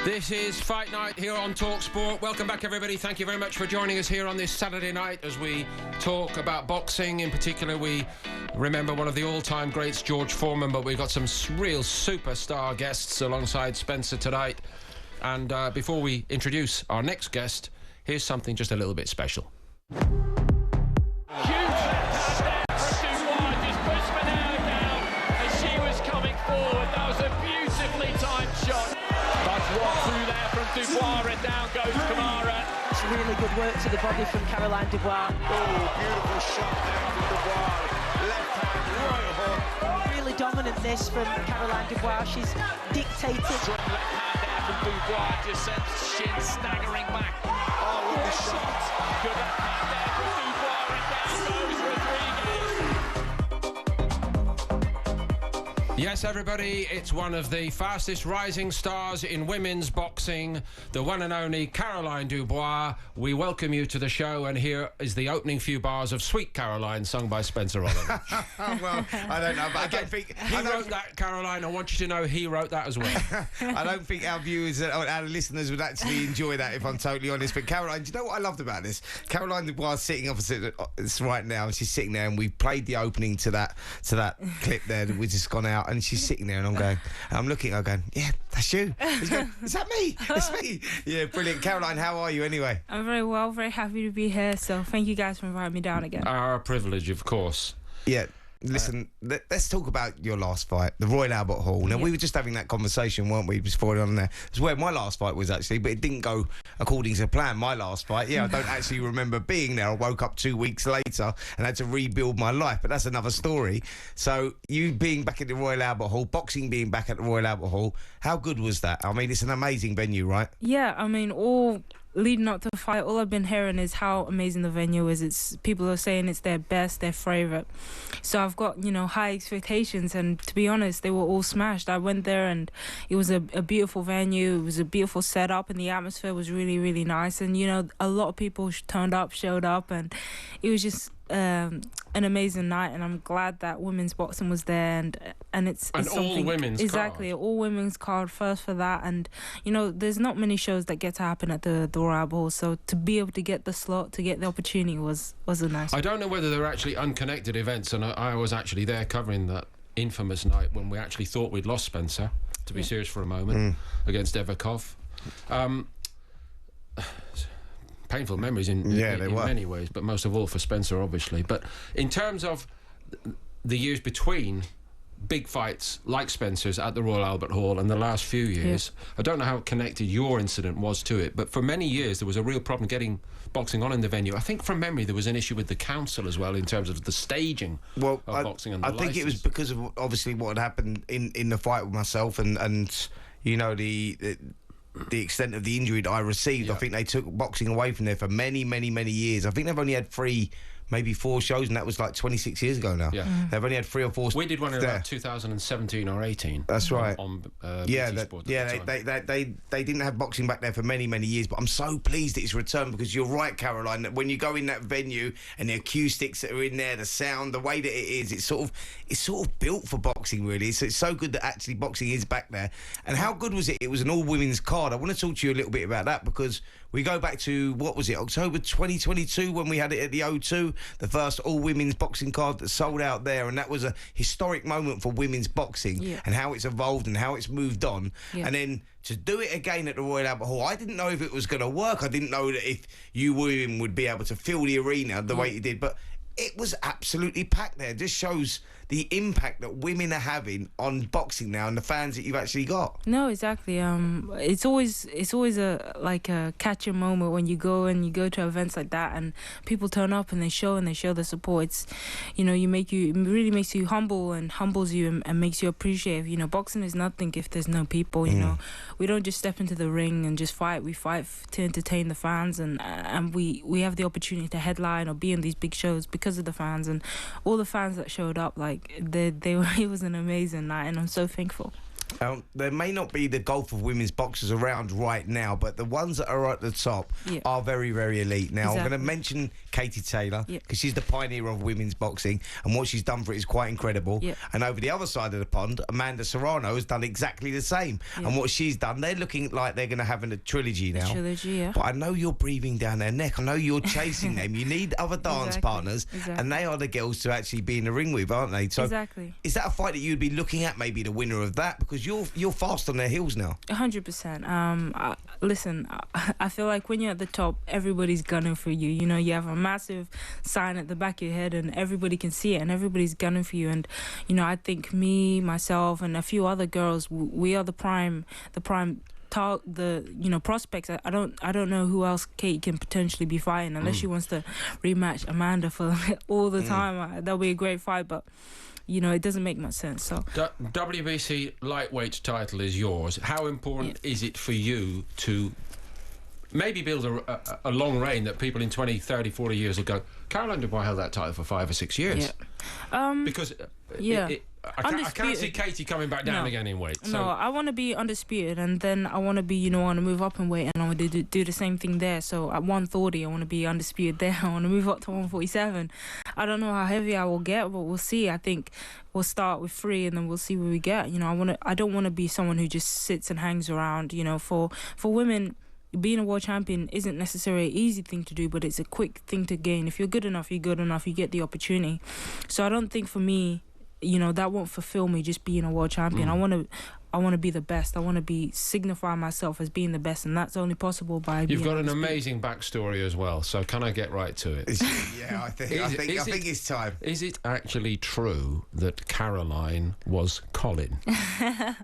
This is Fight Night here on talkSPORT. Welcome back, everybody. Thank you very much for joining us here on this Saturday night as we talk about boxing. In particular, we remember one of the all-time greats, George Foreman, but we've got some real superstar guests alongside Spencer tonight. And before we introduce our next guest, here's something just a little bit special. Dubois, and down goes Kamara. It's really good work to the body from Caroline Dubois. Oh, beautiful shot there from Dubois. Left hand, right hook. Really dominant this from Caroline Dubois. She's dictated. Strong left hand there from Dubois. Just sends Shin staggering back. Oh, what a shot. Good left hand there from Dubois, and down goes Rodriguez. Yes, everybody, it's one of the fastest rising stars in women's boxing, the one and only Caroline Dubois. We welcome you to the show, and here is the opening few bars of Sweet Caroline, sung by Spencer Rollins. Well, I don't know, but I don't think... He wrote that, Caroline. I want you to know he wrote that as well. I don't think our viewers, our listeners would actually enjoy that, if I'm totally honest. But Caroline, do you know what I loved about this? Caroline Dubois sitting opposite us right now, and she's sitting there, and we played the opening to that clip there that we just gone out, and she's sitting there, and I'm looking at her going, yeah, that's you. He's going, is that me? That's me. Yeah, brilliant. Caroline, how are you anyway? I'm very well, very happy to be here. So thank you guys for inviting me down again. Our privilege, of course. Yeah. Listen, let's talk about your last fight, the Royal Albert Hall. Now, we were just having that conversation, weren't we, before on there? It's where my last fight was, actually, but it didn't go according to plan, my last fight. Yeah, I don't actually remember being there. I woke up 2 weeks later and had to rebuild my life, but that's another story. So, you being back at the Royal Albert Hall, boxing being back at the Royal Albert Hall, how good was that? I mean, it's an amazing venue, right? Yeah, I mean, all leading up to the fight, all I've been hearing is how amazing the venue is. It's people are saying it's their best, their favourite. So I've got, high expectations, and to be honest, they were all smashed. I went there and it was a beautiful venue. It was a beautiful setup, and the atmosphere was really, really nice. And, a lot of people showed up, and it was just an amazing night, and I'm glad that women's boxing was there, and it's all women's exactly card. All women's card first for that. And there's not many shows that get to happen at the Royal Albert Hall, so to be able to get the slot, to get the opportunity was a nice. I don't know whether they're actually unconnected events, and I was actually there covering that infamous night when we actually thought we'd lost Spencer, to be serious for a moment, against Evakov. Painful memories in many ways, but most of all for Spencer, obviously. But in terms of the years between big fights like Spencer's at the Royal Albert Hall and the last few years, I don't know how connected your incident was to it, but for many years there was a real problem getting boxing on in the venue. I think from memory there was an issue with the council as well in terms of the staging of boxing and the think it was because of obviously what had happened in the fight with myself and the extent of the injury that I received. I think they took boxing away from there for many, many, many years. I think they've only had 3, maybe 4 shows, and that was like 26 years ago now. Yeah. They've only had 3 or 4. We did one in about 2017 or 18. That's right. On they didn't have boxing back there for many, many years, but I'm so pleased it's returned, because you're right, Caroline, that when you go in that venue and the acoustics that are in there, the sound, the way that it is, it's sort of built for boxing, really. So it's so good that actually boxing is back there. And how good was it? It was an all-women's card. I want to talk to you a little bit about that, because we go back to, what was it, October 2022, when we had it at the O2, the first all-women's boxing card that sold out there, and that was a historic moment for women's boxing and how it's evolved and how it's moved on. And then to do it again at the Royal Albert Hall, I didn't know if it was going to work. I didn't know that if you women would be able to fill the arena the way you did, but it was absolutely packed there. It just shows the impact that women are having on boxing now and the fans that you've actually got. No, exactly. It's always a catch-your moment when you go to events like that and people turn up and they show the support. It's, it really makes you humble and humbles you and makes you appreciate. Boxing is nothing if there's no people. We don't just step into the ring and just fight. We fight to entertain the fans, and we have the opportunity to headline or be in these big shows because of the fans, and all the fans that showed up. It was an amazing night, and I'm so thankful. There may not be the gulf of women's boxers around right now, but the ones that are at the top are very, very elite. Now, I'm going to mention Katie Taylor, because she's the pioneer of women's boxing, and what she's done for it is quite incredible. And over the other side of the pond, Amanda Serrano has done exactly the same. And what she's done, they're looking like they're going to have a trilogy now. But I know you're breathing down their neck. I know you're chasing them. You need other dance partners, and they are the girls to actually be in the ring with, aren't they? So is that a fight that you'd be looking at, maybe the winner of that? Because you're fast on their heels now. 100%. Listen, I feel like when you're at the top, everybody's gunning for you. You know, you have a massive sign at the back of your head, and everybody can see it, and everybody's gunning for you. And you know, I think me, myself, and a few other girls, we are the prime prospects. I don't know who else Kate can potentially be fighting, unless she wants to rematch Amanda for all the time. That'll be a great fight, but you know, it doesn't make much sense. So WBC lightweight title is yours. How important is it for you to maybe build a long reign that people in 20, 30, 40 years will go, Caroline Dubois held that title for 5 or 6 years? Because I can't see Katie coming back down again in weight. So. No, I want to be undisputed, and then I want to be, I want to move up in weight, and I want to do the same thing there. So at 140, I want to be undisputed there. I want to move up to 147. I don't know how heavy I will get, but we'll see. I think we'll start with 3, and then we'll see where we get. You know, I don't want to be someone who just sits and hangs around. You know, for women, being a world champion isn't necessarily an easy thing to do, but it's a quick thing to gain. If you're good enough, you get the opportunity. So I don't think for me, you know, that won't fulfill me just being a world champion. I want to be the best. I want to signify myself as being the best, and that's only possible by You've got an amazing backstory as well, so can I get right to it? I think it's time. Is it actually true that Caroline was Colin? I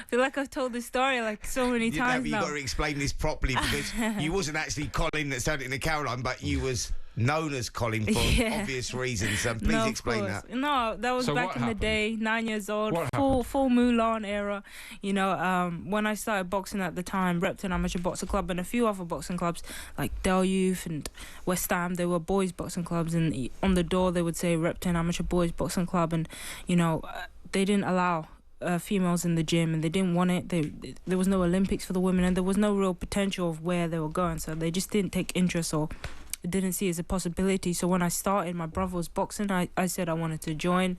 feel like I've told this story like so many times now. You've got to explain this properly, because you wasn't actually Colin that turned into Caroline, but you was known as Colin for obvious reasons. Please explain that. No, that was back in the day, 9 years old, full Mulan era. You know, when I started boxing at the time, Repton Amateur Boxing Club and a few other boxing clubs like Del Youth and West Ham, they were boys boxing clubs, and on the door they would say Repton Amateur Boys Boxing Club, and you know, they didn't allow females in the gym, and they didn't want it. There was no Olympics for the women, and there was no real potential of where they were going, so they just didn't take interest or didn't see it as a possibility. So when I started, my brother was boxing. I said I wanted to join,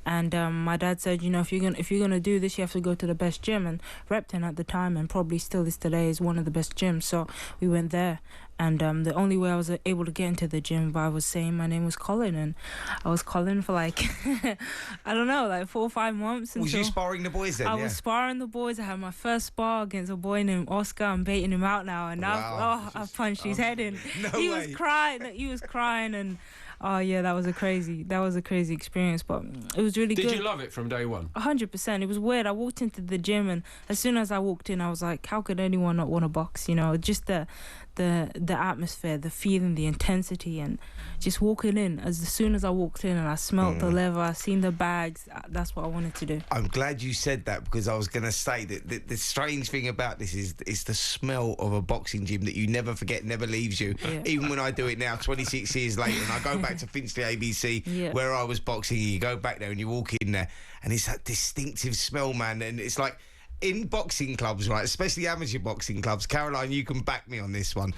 and my dad said, you know, if you're gonna do this, you have to go to the best gym. And Repton at the time, and probably still is today, is one of the best gyms. So we went there, and the only way I was able to get into the gym by was saying my name was Colin, and I was Colin for like I don't know, like 4 or 5 months. Was you sparring the boys then? I was sparring the boys. I had my first spar against a boy named Oscar. I'm baiting him out now, and now I punched his head in. He was crying, and oh yeah, that was a crazy experience, but it was really good. Did you love it from day one? 100%. It was weird. I walked into the gym, and as soon as I walked in, I was like, how could anyone not want to box? You know, just the atmosphere, the feeling, the intensity, and just walking in. As soon as I walked in and I smelt the leather, I seen the bags, that's what I wanted to do. I'm glad you said that, because I was going to say that the strange thing about this is the smell of a boxing gym that you never forget, never leaves you. Even when I do it now, 26 years later, and I go back to Finchley ABC where I was boxing, you go back there and you walk in there, and it's that distinctive smell, man. And it's like, in boxing clubs, right, especially amateur boxing clubs, Caroline, you can back me on this one,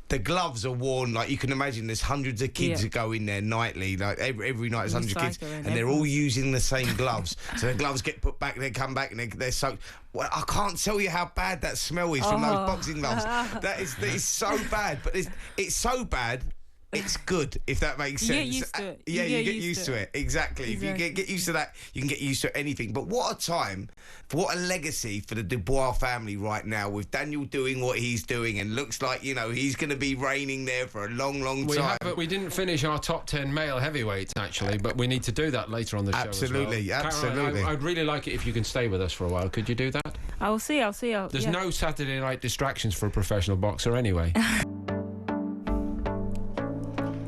the gloves are worn, like you can imagine there's hundreds of kids that go in there nightly, like every night there's hundreds of kids, and they're all using the same gloves. So the gloves get put back, they come back, and they're soaked. Well, I can't tell you how bad that smell is from those boxing gloves. That is so bad, but it's so bad, it's good, if that makes sense. You get used to it. Yeah, you get used to it. Exactly. If you get used to that, you can get used to anything. But what a time, what a legacy for the Dubois family right now, with Daniel doing what he's doing, and looks like, you know, he's going to be reigning there for a long, long time. But we didn't finish our top 10 male heavyweights, actually, but we need to do that later on the show. Absolutely. Caroline, I'd really like it if you can stay with us for a while. Could you do that? I'll see. There's no Saturday night distractions for a professional boxer anyway.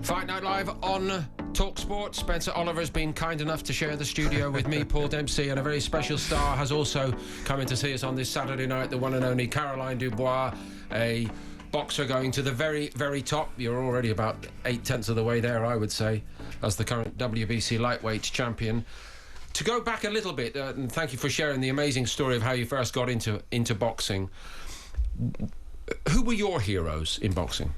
Fight Night Live on talkSPORT. Spencer Oliver's been kind enough to share the studio with me, Paul Dempsey, and a very special star has also come in to see us on this Saturday night, the one and only Caroline Dubois, a boxer going to the very, very top. You're already about 8/10 of the way there, I would say, as the current WBC lightweight champion. To go back a little bit, and thank you for sharing the amazing story of how you first got into boxing. Who were your heroes in boxing?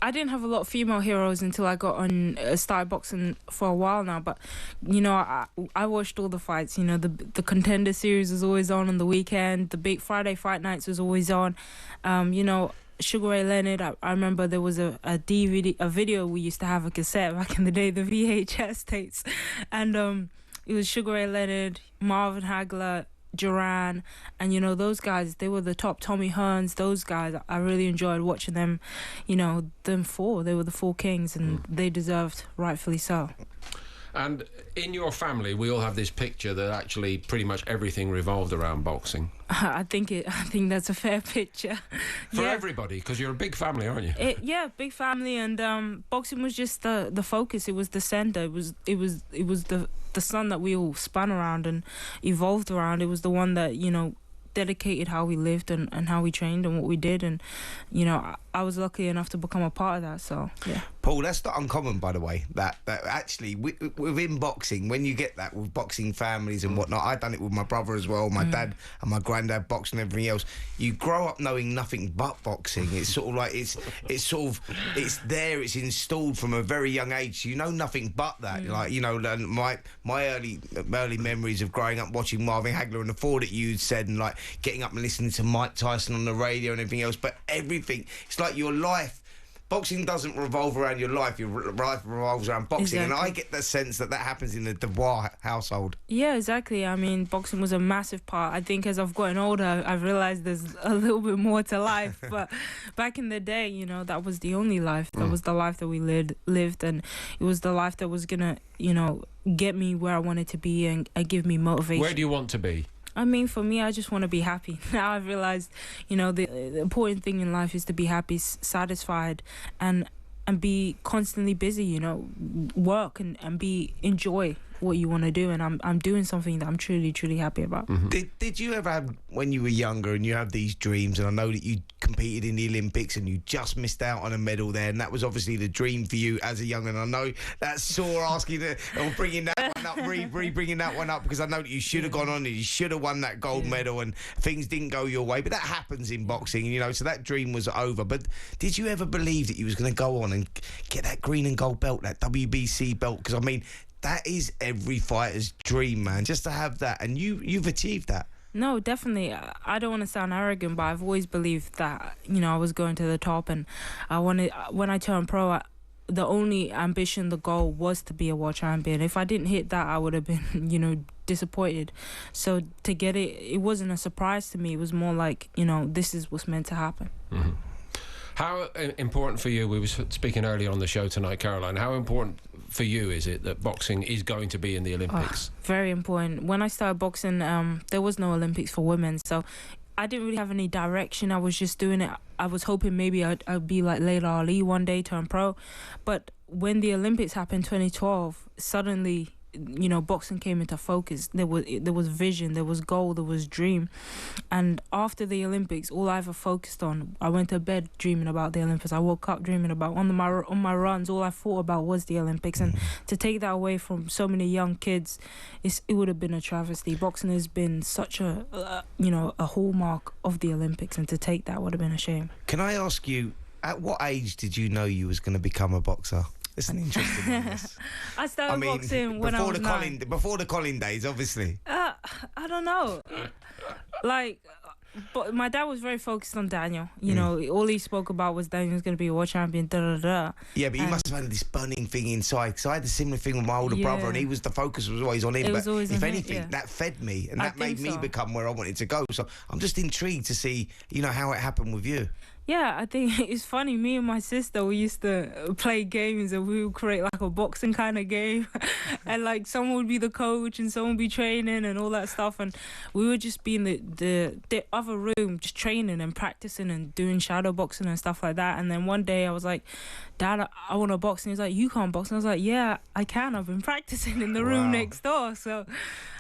I didn't have a lot of female heroes until I got on, started boxing for a while now. But, I watched all the fights. The Contender Series was always on the weekend. The big Friday Fight Nights was always on. Sugar Ray Leonard, I remember there was a DVD, a video we used to have, a cassette back in the day, the VHS tapes. And it was Sugar Ray Leonard, Marvin Hagler, Duran, and those guys, they were the top. Tommy Hearns, those guys, I really enjoyed watching them. Them four, they were the four kings, and they deserved, rightfully so. And in your family, we all have this picture that actually pretty much everything revolved around boxing. I think that's a fair picture for everybody, because you're a big family, aren't you? Big family, and boxing was just the focus. It was the center. It was the sun that we all spun around and evolved around. It was the one that dedicated how we lived and how we trained and what we did, and I was lucky enough to become a part of that. So yeah. Paul, that's not uncommon, by the way, that actually within boxing, when you get that with boxing families and whatnot, I've done it with my brother as well, my dad and my granddad boxing and everything else. You grow up knowing nothing but boxing. It's sort of like it's there, it's installed from a very young age. You know nothing but that. My early memories of growing up watching Marvin Hagler and the four that you said, and like getting up and listening to Mike Tyson on the radio and everything else. But everything, it's like your life. Boxing doesn't revolve around your life revolves around boxing. Exactly. And I get the sense that happens in the Dubois household. Yeah, exactly. I mean, boxing was a massive part. I think as I've gotten older, I've realised there's a little bit more to life. But back in the day, that was the only life. That was the life that we lived, and it was the life that was going to, get me where I wanted to be and give me motivation. Where do you want to be? I mean, for me, I just want to be happy. Now I've realised, the important thing in life is to be happy, satisfied, and be constantly busy, work and enjoy what you want to do, and I'm doing something that I'm truly, truly happy about. Mm-hmm. Did you ever have, when you were younger and you have these dreams, and I know that you competed in the Olympics and you just missed out on a medal there, and that was obviously the dream for you as a young, and I know that's sore asking or bringing that one up, bringing that one up, because I know that you should have gone on and you should have won that gold medal, and things didn't go your way, but that happens in boxing, so that dream was over. But did you ever believe that you was going to go on and get that green and gold belt, that WBC belt? Because I mean, that is every fighter's dream, man, just to have that, and you've achieved that. No, definitely. I don't want to sound arrogant, but I've always believed that, I was going to the top, and when I turned pro, the only ambition, the goal was to be a world champion. If I didn't hit that, I would have been, disappointed. So to get it, it wasn't a surprise to me. It was more like, this is what's meant to happen. Mm-hmm. How important for you, we were speaking earlier on the show tonight, Caroline, how important for you is it that boxing is going to be in the Olympics? Very important. When I started boxing, there was no Olympics for women, so I didn't really have any direction. I was just doing it. I was hoping maybe I'd be like Layla Ali one day, turn pro. But when the Olympics happened 2012, suddenly, boxing came into focus. There was vision, there was goal, there was dream. And after the Olympics, all I ever focused on, I went to bed dreaming about the Olympics. I woke up dreaming about, on my runs, all I thought about was the Olympics. And to take that away from so many young kids, it would have been a travesty. Boxing has been such a hallmark of the Olympics, and to take that would have been a shame. Can I ask you, at what age did you know you was going to become a boxer? It's an interesting one. I started boxing when I was 9. Before the Colin days, obviously. I don't know. But my dad was very focused on Daniel. All he spoke about was Daniel's going to be a world champion, da-da-da. Yeah, but you must have had this burning thing inside, because I had a similar thing with my older brother, and the focus was always on him. It was always if on anything, him, that fed me, and that made me become where I wanted to go. So I'm just intrigued to see, how it happened with you. Yeah, I think it's funny. Me and my sister, we used to play games, and we would create like a boxing kind of game. And like someone would be the coach and someone would be training and all that stuff. And we would just be in the other room just training and practicing and doing shadow boxing and stuff like that. And then one day I was like, Dad, I want to box. And he was like, you can't box. And I was like, yeah, I can. I've been practicing in the room next door. So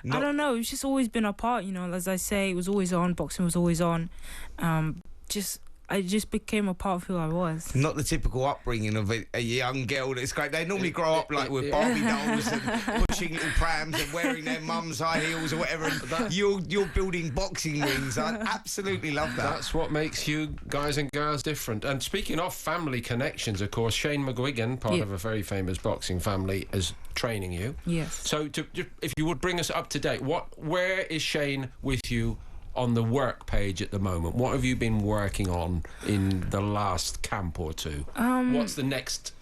I don't know. It's just always been a part, as I say, it was always on. Boxing was always on. I just became a part of who I was. Not the typical upbringing of a young girl that's great. They normally grow up like with Barbie dolls and pushing little prams and wearing their mum's high heels or whatever. And you're building boxing rings. I absolutely love that. That's what makes you guys and girls different. And speaking of family connections, of course, Shane McGuigan, part of a very famous boxing family, is training you. Yes. So if you would bring us up to date, where is Shane with you on the work page at the moment? What have you been working on in the last camp or two? What's the next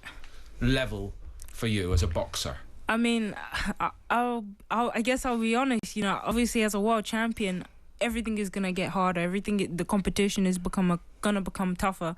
level for you as a boxer? I mean, I guess I'll be honest. You know, obviously as a world champion, everything is gonna get harder. The competition is gonna become tougher.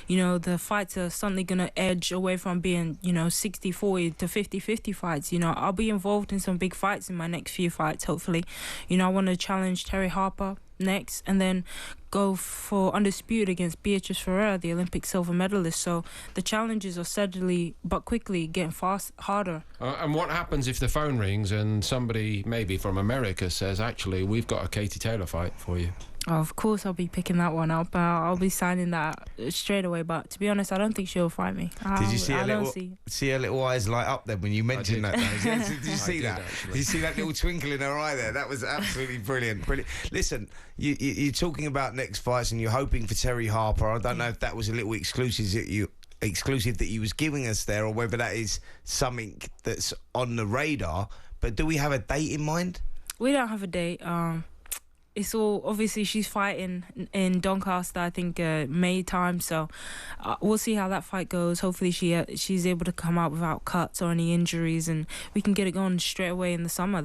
You know, the fights are suddenly gonna edge away from being, 60-40 to 50-50 fights. You know, I'll be involved in some big fights in my next few fights, hopefully. You know, I want to challenge Terry Harper next, and then go for undisputed against Beatrice Ferreira, the Olympic silver medalist. So the challenges are steadily but quickly getting harder. And what happens if the phone rings and somebody maybe from America says, actually, we've got a Katie Taylor fight for you? Oh, of course I'll be picking that one up. I'll be signing that straight away. But to be honest, I don't think she'll fight me. Did you see her little eyes light up then when you mentioned that? Did you see that? Did you see that little twinkle in her eye there? That was absolutely brilliant. Listen, you're talking about next fights and you're hoping for Terry Harper. I don't know if that was a little exclusive that you was giving us there, or whether that is something that's on the radar. But do we have a date in mind? We don't have a date. It's all, obviously she's fighting in Doncaster, I think May time, so we'll see how that fight goes. Hopefully she's able to come out without cuts or any injuries, and we can get it going straight away in the summer.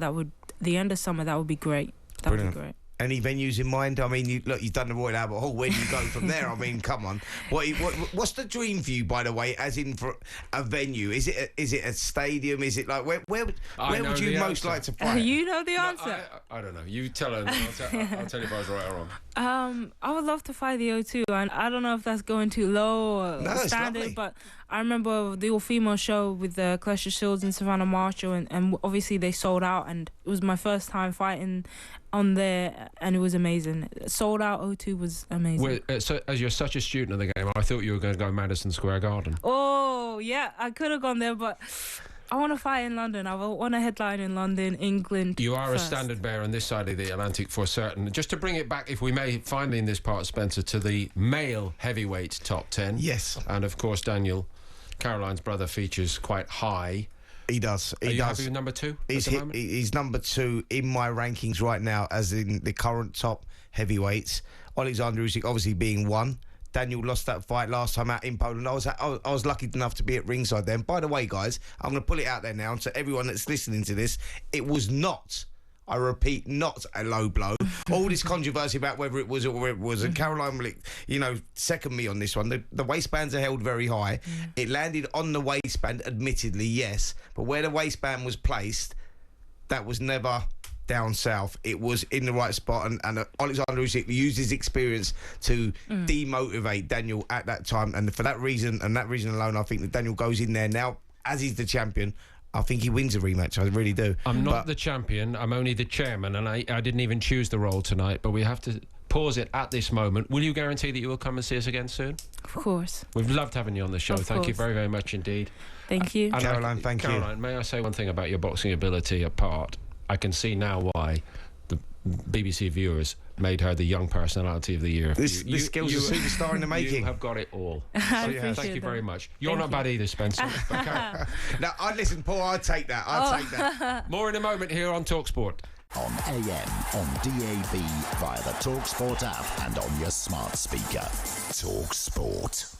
The end of summer, that would be great. That would be great. Any venues in mind? I mean, you've done the Royal Albert Hall. Where do you go from there? I mean, come on. What's the dream for you, by the way, as in for a venue? Is it a stadium? Is it like where would you most like to fight? You know the answer. No, I don't know. You tell her. I'll tell you if I was right or wrong. I would love to fight the O2, and I don't know if that's going too low or standard, but I remember the all-female show with the Clash of Shields and Savannah Marshall, and obviously they sold out, and it was my first time fighting on there, and it was amazing. Sold out O2 was amazing. So, as you're such a student of the game, I thought you were going to go Madison Square Garden. Oh, yeah, I could have gone there, but I want to fight in London. I want to headline in London, England. You are first. A standard bearer on this side of the Atlantic for certain. Just to bring it back, if we may, finally in this part, Spencer, to the male heavyweight top 10. Yes. And of course, Daniel, Caroline's brother, features quite high. He does. Are you happy with number 2 at the moment? He's number 2 in my rankings right now, as in the current top heavyweights. Alexander Usyk obviously being 1. Daniel lost that fight last time out in Poland. I was lucky enough to be at ringside then. By the way, guys, I'm going to pull it out there now to everyone that's listening to this. It was not, I repeat, not a low blow. All this controversy about whether it was or whether it wasn't. Caroline will, second me on this one. The waistbands are held very high. Yeah. It landed on the waistband, admittedly, yes. But where the waistband was placed, that was never down south. It was in the right spot, and Alexander Usyk used his experience to demotivate Daniel at that time, and for that reason and that reason alone, I think that Daniel goes in there now as he's the champion. I think he wins a rematch. I really do. I'm not the champion. I'm only the chairman, and I didn't even choose the role tonight, but we have to pause it at this moment. Will you guarantee that you will come and see us again soon? Of course. We've loved having you on the show. Thank you very, very much indeed. Thank you. Caroline, thank you. Caroline, may I say one thing about your boxing ability apart? I can see now why the BBC viewers made her the young personality of the year. This skill's a superstar in the making. You have got it all. Thank you very much. You're not bad either, Spencer. Now, listen, Paul, I'd take that. I'd take that. More in a moment here on talkSPORT. On AM, on DAB, via the talkSPORT app and on your smart speaker. talkSPORT.